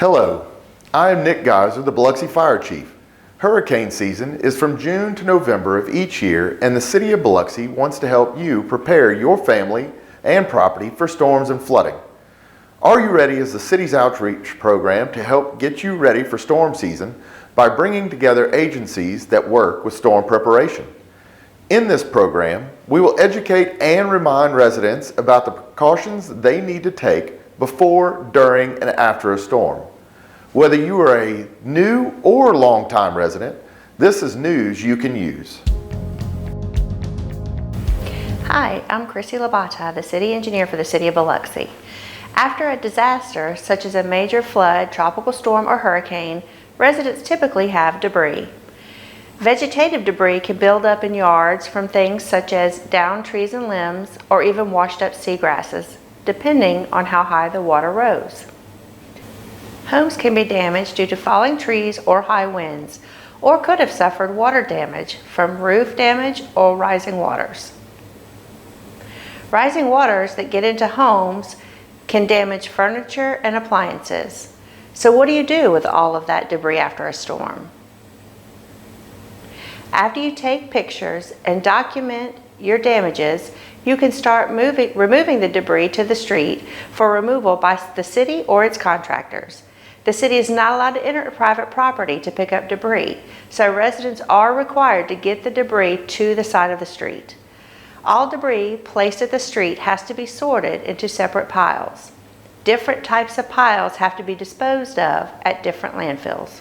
Hello, I am Nick Geyser, the Biloxi Fire Chief. Hurricane season is from June to November of each year, and the City of Biloxi wants to help you prepare your family and property for storms and flooding. Are You Ready is the city's outreach program to help get you ready for storm season by bringing together agencies that work with storm preparation. In this program, we will educate and remind residents about the precautions they need to take before, during, and after a storm. Whether you are a new or long-time resident, this is news you can use. Hi, I'm Chrissy Labata, the city engineer for the City of Biloxi. After a disaster such as a major flood, tropical storm, or hurricane, residents typically have debris. Vegetative debris can build up in yards from things such as downed trees and limbs or even washed up seagrasses, depending on how high the water rose. Homes can be damaged due to falling trees or high winds, or could have suffered water damage from roof damage or rising waters. Rising waters that get into homes can damage furniture and appliances. So what do you do with all of that debris after a storm? After you take pictures and document your damages, you can start removing the debris to the street for removal by the city or its contractors. The city is not allowed to enter private property to pick up debris, so residents are required to get the debris to the side of the street. All debris placed at the street has to be sorted into separate piles. Different types of piles have to be disposed of at different landfills.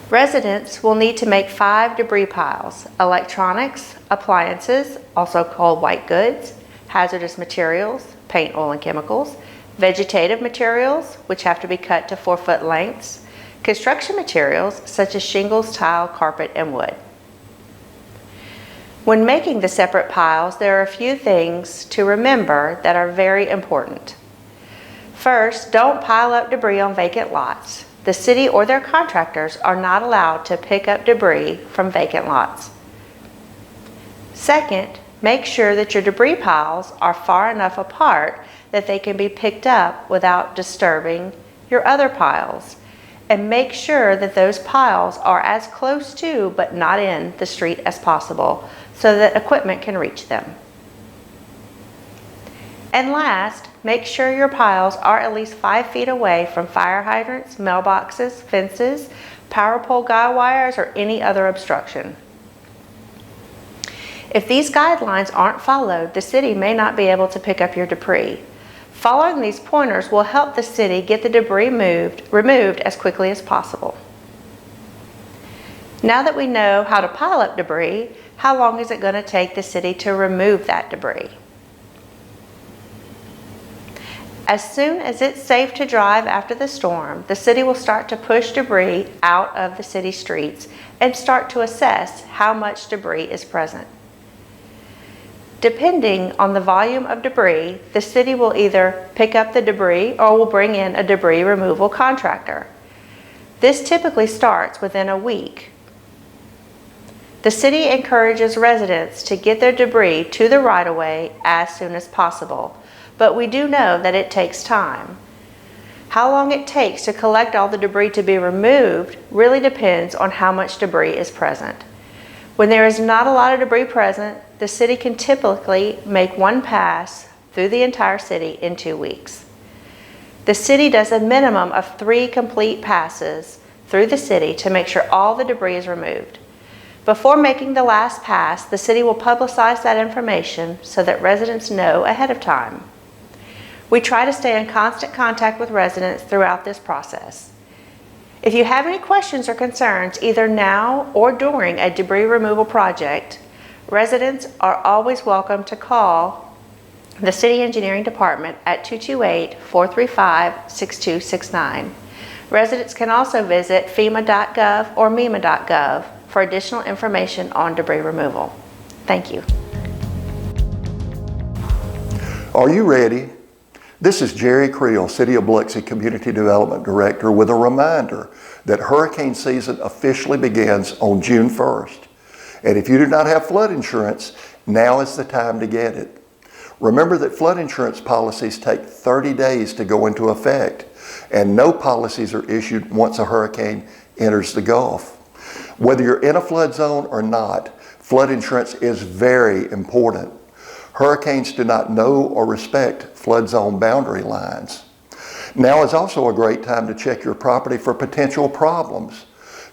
Residents will need to make 5 debris piles: electronics, appliances, also called white goods, hazardous materials, paint, oil, and chemicals, vegetative materials, which have to be cut to 4-foot lengths, construction materials such as shingles, tile, carpet, and wood. When making the separate piles, there are a few things to remember that are very important. First, don't pile up debris on vacant lots. The city or their contractors are not allowed to pick up debris from vacant lots. Second, make sure that your debris piles are far enough apart that they can be picked up without disturbing your other piles. And make sure that those piles are as close to, but not in, the street as possible, so that equipment can reach them. And last, make sure your piles are at least 5 feet away from fire hydrants, mailboxes, fences, power pole guy wires, or any other obstruction. If these guidelines aren't followed, the city may not be able to pick up your debris. Following these pointers will help the city get the debris removed as quickly as possible. Now that we know how to pile up debris, how long is it going to take the city to remove that debris? As soon as it's safe to drive after the storm, the city will start to push debris out of the city streets and start to assess how much debris is present. Depending on the volume of debris, the city will either pick up the debris or will bring in a debris removal contractor. This typically starts within a week. The city encourages residents to get their debris to the right-of-way as soon as possible, but we do know that it takes time. How long it takes to collect all the debris to be removed really depends on how much debris is present. When there is not a lot of debris present, the city can typically make one pass through the entire city in 2 weeks. The city does a minimum of 3 complete passes through the city to make sure all the debris is removed. Before making the last pass, the city will publicize that information so that residents know ahead of time. We try to stay in constant contact with residents throughout this process. If you have any questions or concerns, either now or during a debris removal project, residents are always welcome to call the City Engineering Department at 228-435-6269. Residents can also visit FEMA.gov or MEMA.gov for additional information on debris removal. Thank you. Are you ready? This is Jerry Creel, City of Biloxi Community Development Director, with a reminder that hurricane season officially begins on June 1st. And if you do not have flood insurance, now is the time to get it. Remember that flood insurance policies take 30 days to go into effect, and no policies are issued once a hurricane enters the Gulf. Whether you're in a flood zone or not, flood insurance is very important. Hurricanes do not know or respect flood zone boundary lines. Now is also a great time to check your property for potential problems.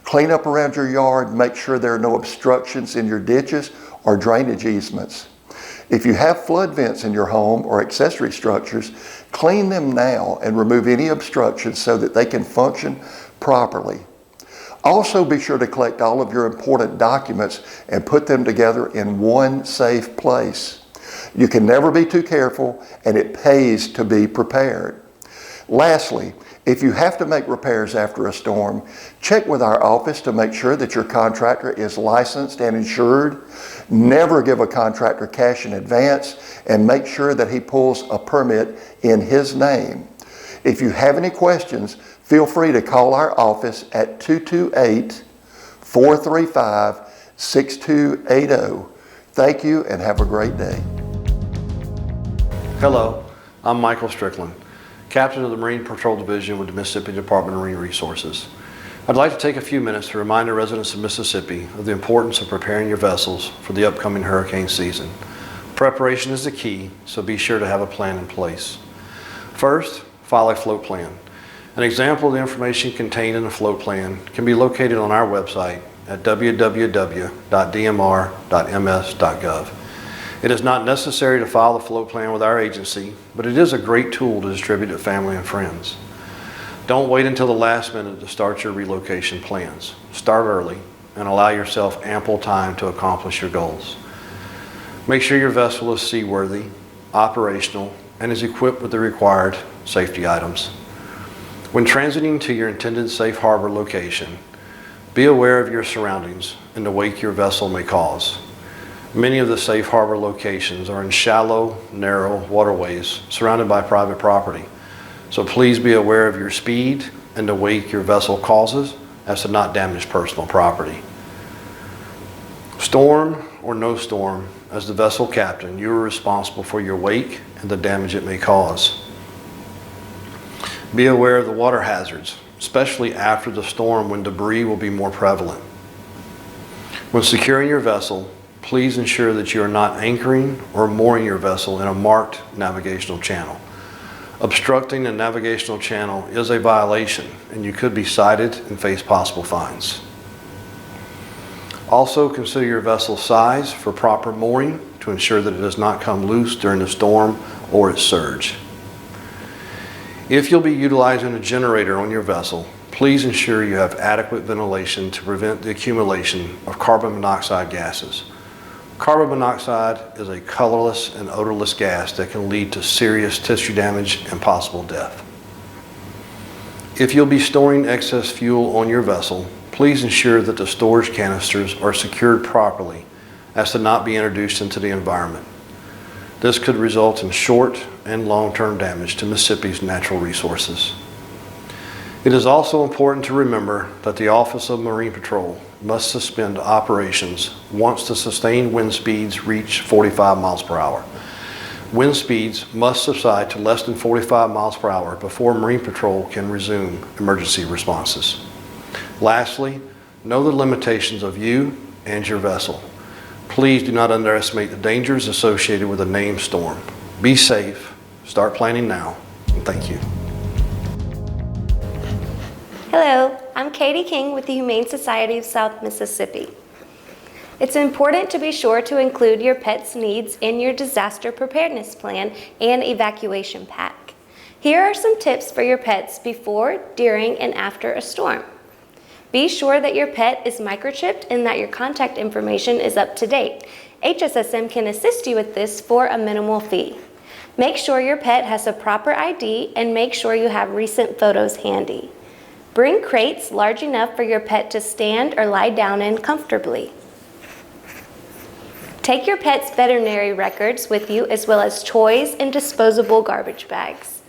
Clean up around your yard, make sure there are no obstructions in your ditches or drainage easements. If you have flood vents in your home or accessory structures, clean them now and remove any obstructions so that they can function properly. Also, be sure to collect all of your important documents and put them together in one safe place. You can never be too careful, and it pays to be prepared. Lastly, if you have to make repairs after a storm, check with our office to make sure that your contractor is licensed and insured. Never give a contractor cash in advance, and make sure that he pulls a permit in his name. If you have any questions, feel free to call our office at 228-435-6280. Thank you and have a great day. Hello, I'm Michael Strickland, Captain of the Marine Patrol Division with the Mississippi Department of Marine Resources. I'd like to take a few minutes to remind the residents of Mississippi of the importance of preparing your vessels for the upcoming hurricane season. Preparation is the key, so be sure to have a plan in place. First, file a float plan. An example of the information contained in the float plan can be located on our website at www.dmr.ms.gov. It is not necessary to file the float plan with our agency, but it is a great tool to distribute to family and friends. Don't wait until the last minute to start your relocation plans. Start early and allow yourself ample time to accomplish your goals. Make sure your vessel is seaworthy, operational, and is equipped with the required safety items. When transiting to your intended safe harbor location, be aware of your surroundings and the wake your vessel may cause. Many of the safe harbor locations are in shallow, narrow waterways surrounded by private property. So please be aware of your speed and the wake your vessel causes as to not damage personal property. Storm or no storm, as the vessel captain, you are responsible for your wake and the damage it may cause. Be aware of the water hazards, especially after the storm when debris will be more prevalent. When securing your vessel, please ensure that you are not anchoring or mooring your vessel in a marked navigational channel. Obstructing a navigational channel is a violation, and you could be cited and face possible fines. Also, consider your vessel's size for proper mooring to ensure that it does not come loose during the storm or its surge. If you'll be utilizing a generator on your vessel, please ensure you have adequate ventilation to prevent the accumulation of carbon monoxide gases. Carbon monoxide is a colorless and odorless gas that can lead to serious tissue damage and possible death. If you'll be storing excess fuel on your vessel, please ensure that the storage canisters are secured properly as to not be introduced into the environment. This could result in short and long-term damage to Mississippi's natural resources. It is also important to remember that the Office of Marine Patrol must suspend operations once the sustained wind speeds reach 45 miles per hour. Wind speeds must subside to less than 45 miles per hour before Marine Patrol can resume emergency responses. Lastly, know the limitations of you and your vessel. Please do not underestimate the dangers associated with a named storm. Be safe, start planning now, and thank you. Hello, I'm Katie King with the Humane Society of South Mississippi. It's important to be sure to include your pet's needs in your disaster preparedness plan and evacuation pack. Here are some tips for your pets before, during, and after a storm. Be sure that your pet is microchipped and that your contact information is up to date. HSSM can assist you with this for a minimal fee. Make sure your pet has a proper ID and make sure you have recent photos handy. Bring crates large enough for your pet to stand or lie down in comfortably. Take your pet's veterinary records with you as well as toys and disposable garbage bags.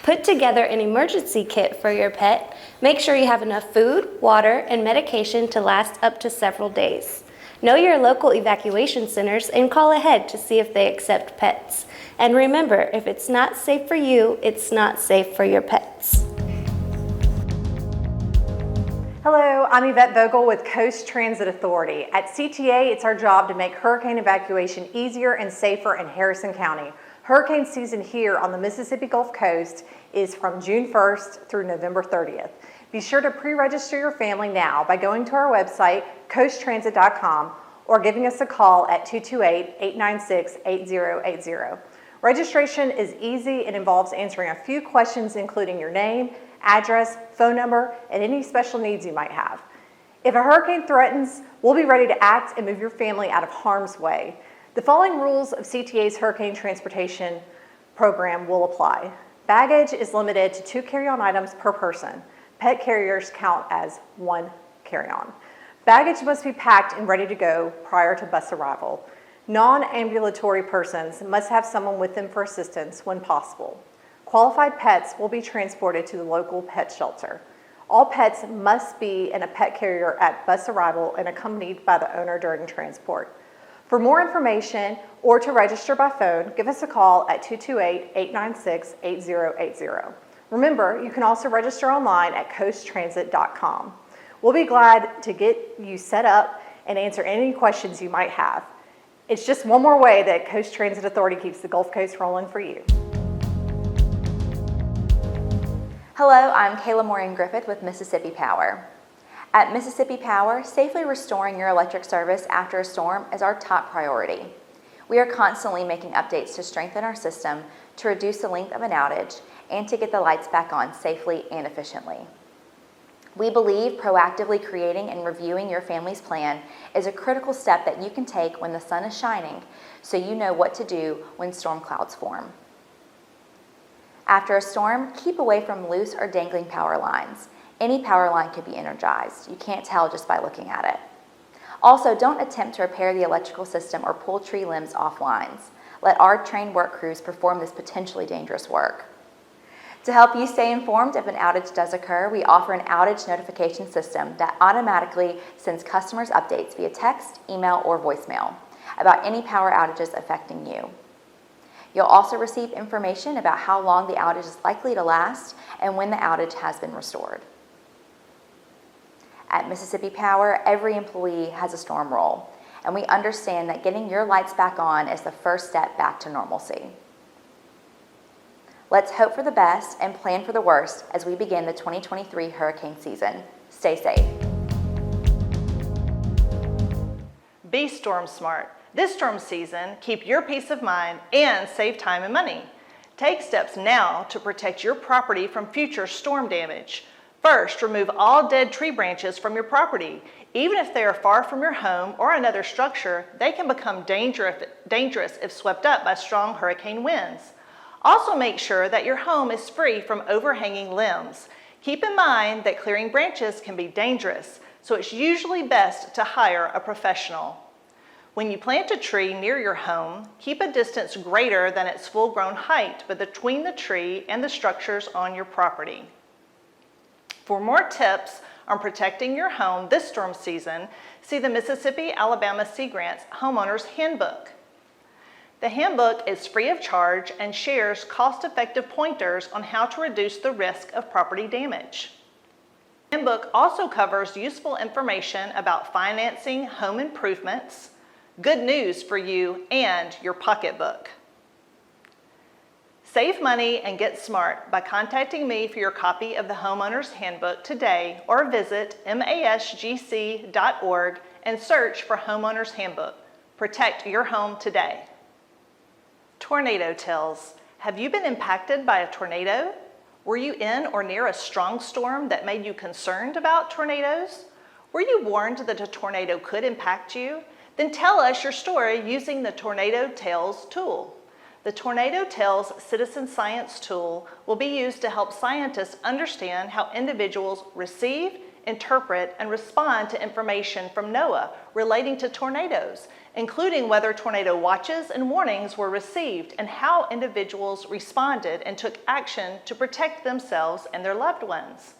Put together an emergency kit for your pet. Make sure you have enough food, water, and medication to last up to several days. Know your local evacuation centers and call ahead to see if they accept pets. And remember, if it's not safe for you, it's not safe for your pets. Hello, I'm Yvette Vogel with Coast Transit Authority. At CTA, it's our job to make hurricane evacuation easier and safer in Harrison County. Hurricane season here on the Mississippi Gulf Coast is from June 1st through November 30th. Be sure to pre-register your family now by going to our website, coasttransit.com, or giving us a call at 228-896-8080. Registration is easy and involves answering a few questions including your name, address, phone number, and any special needs you might have. If a hurricane threatens, we'll be ready to act and move your family out of harm's way. The following rules of CTA's hurricane transportation program will apply. Baggage is limited to 2 carry-on items per person. Pet carriers count as 1 carry-on. Baggage must be packed and ready to go prior to bus arrival. Non-ambulatory persons must have someone with them for assistance when possible. Qualified pets will be transported to the local pet shelter. All pets must be in a pet carrier at bus arrival and accompanied by the owner during transport. For more information or to register by phone, give us a call at 228-896-8080. Remember, you can also register online at coasttransit.com. We'll be glad to get you set up and answer any questions you might have. It's just one more way that Coast Transit Authority keeps the Gulf Coast rolling for you. Hello, I'm Kayla Maureen Griffith with Mississippi Power. At Mississippi Power, safely restoring your electric service after a storm is our top priority. We are constantly making updates to strengthen our system, to reduce the length of an outage, and to get the lights back on safely and efficiently. We believe proactively creating and reviewing your family's plan is a critical step that you can take when the sun is shining, so you know what to do when storm clouds form. After a storm, keep away from loose or dangling power lines. Any power line could be energized. You can't tell just by looking at it. Also, don't attempt to repair the electrical system or pull tree limbs off lines. Let our trained work crews perform this potentially dangerous work. To help you stay informed if an outage does occur, we offer an outage notification system that automatically sends customers updates via text, email, or voicemail about any power outages affecting you. You'll also receive information about how long the outage is likely to last and when the outage has been restored. At Mississippi Power, every employee has a storm role, and we understand that getting your lights back on is the first step back to normalcy. Let's hope for the best and plan for the worst as we begin the 2023 hurricane season. Stay safe. Be storm smart. This storm season, keep your peace of mind and save time and money. Take steps now to protect your property from future storm damage. First, remove all dead tree branches from your property. Even if they are far from your home or another structure, they can become dangerous if swept up by strong hurricane winds. Also make sure that your home is free from overhanging limbs. Keep in mind that clearing branches can be dangerous, so it's usually best to hire a professional. When you plant a tree near your home, keep a distance greater than its full-grown height between the tree and the structures on your property. For more tips on protecting your home this storm season, see the Mississippi-Alabama Sea Grants Homeowners Handbook. The handbook is free of charge and shares cost-effective pointers on how to reduce the risk of property damage. The handbook also covers useful information about financing home improvements, good news for you and your pocketbook. Save money and get smart by contacting me for your copy of the Homeowner's Handbook today, or visit masgc.org and search for Homeowner's Handbook. Protect your home today. Tornado tales. Have you been impacted by a tornado? Were you in or near a strong storm that made you concerned about tornadoes? Were you warned that a tornado could impact you? Then tell us your story using the Tornado Tales tool. The Tornado Tales Citizen Science tool will be used to help scientists understand how individuals receive, interpret, and respond to information from NOAA relating to tornadoes, including whether tornado watches and warnings were received and how individuals responded and took action to protect themselves and their loved ones.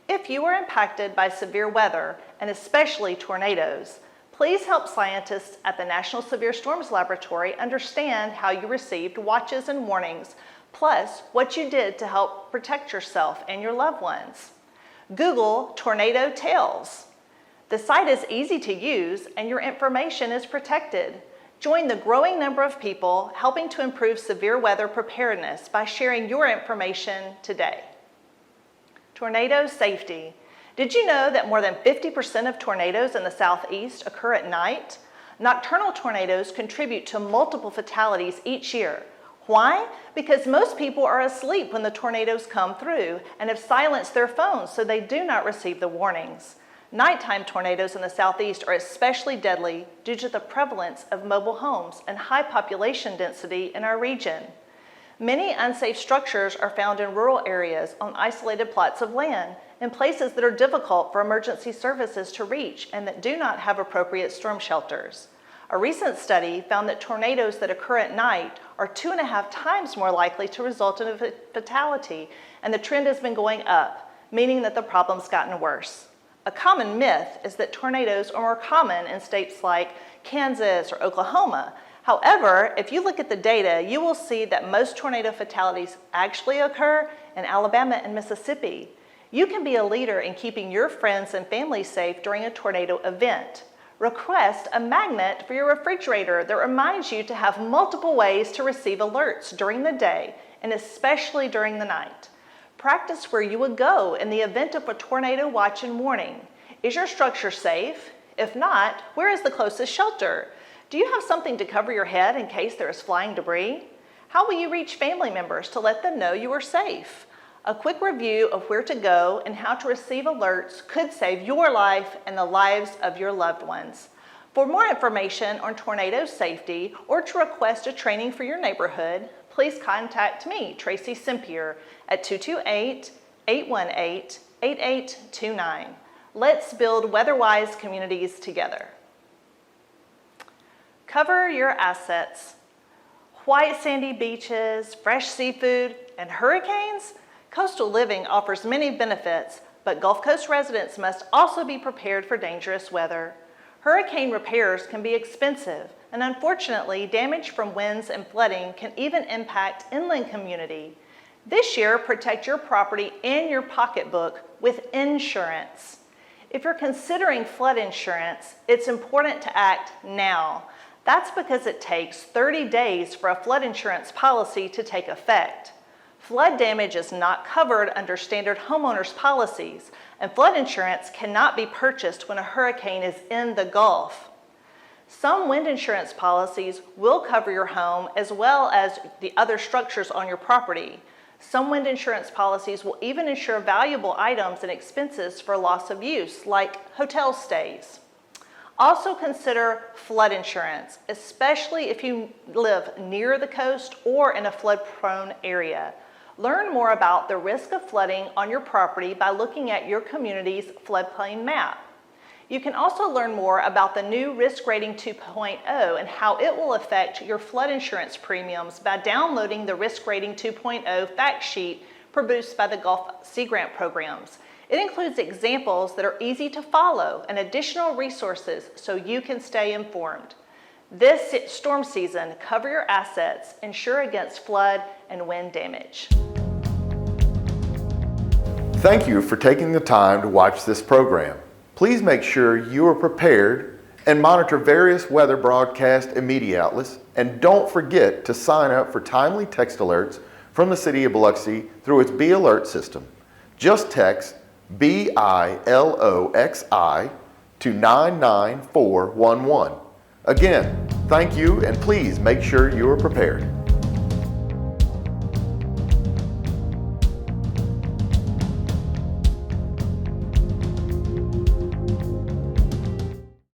If you were impacted by severe weather, and especially tornadoes, Please help scientists at the National Severe Storms Laboratory understand how you received watches and warnings, plus what you did to help protect yourself and your loved ones. Google Tornado Tales. The site is easy to use and your information is protected. Join the growing number of people helping to improve severe weather preparedness by sharing your information today. Tornado safety. Did you know that more than 50% of tornadoes in the southeast occur at night? Nocturnal tornadoes contribute to multiple fatalities each year. Why? Because most people are asleep when the tornadoes come through and have silenced their phones so they do not receive the warnings. Nighttime tornadoes in the southeast are especially deadly due to the prevalence of mobile homes and high population density in our region. Many unsafe structures are found in rural areas on isolated plots of land, in places that are difficult for emergency services to reach and that do not have appropriate storm shelters. A recent study found that tornadoes that occur at night are 2.5 times more likely to result in a fatality, and the trend has been going up, meaning that the problem's gotten worse. A common myth is that tornadoes are more common in states like Kansas or Oklahoma. However, if you look at the data, you will see that most tornado fatalities actually occur in Alabama and Mississippi. You can be a leader in keeping your friends and family safe during a tornado event. Request a magnet for your refrigerator that reminds you to have multiple ways to receive alerts during the day and especially during the night. Practice where you would go in the event of a tornado watch and warning. Is your structure safe? If not, where is the closest shelter? Do you have something to cover your head in case there is flying debris? How will you reach family members to let them know you are safe? A quick review of where to go and how to receive alerts could save your life and the lives of your loved ones. For more information on tornado safety or to request a training for your neighborhood, please contact me, Tracy Sempier, at 228-818-8829. Let's build weather-wise communities together. Cover your assets. White sandy beaches, fresh seafood, and hurricanes? Coastal living offers many benefits, but Gulf Coast residents must also be prepared for dangerous weather. Hurricane repairs can be expensive, and unfortunately, damage from winds and flooding can even impact inland community. This year, protect your property and your pocketbook with insurance. If you're considering flood insurance, it's important to act now. That's because it takes 30 days for a flood insurance policy to take effect. Flood damage is not covered under standard homeowners policies, and flood insurance cannot be purchased when a hurricane is in the Gulf. Some wind insurance policies will cover your home as well as the other structures on your property. Some wind insurance policies will even insure valuable items and expenses for loss of use, like hotel stays. Also consider flood insurance, especially if you live near the coast or in a flood-prone area. Learn more about the risk of flooding on your property by looking at your community's floodplain map. You can also learn more about the new Risk Rating 2.0 and how it will affect your flood insurance premiums by downloading the Risk Rating 2.0 fact sheet produced by the Gulf Sea Grant programs. It includes examples that are easy to follow and additional resources so you can stay informed. This storm season, cover your assets, insure against flood and wind damage. Thank you for taking the time to watch this program. Please make sure you are prepared and monitor various weather broadcast and media outlets, and don't forget to sign up for timely text alerts from the City of Biloxi through its B Alert system. Just text BILOXI to 99411. Again, thank you, and please make sure you are prepared.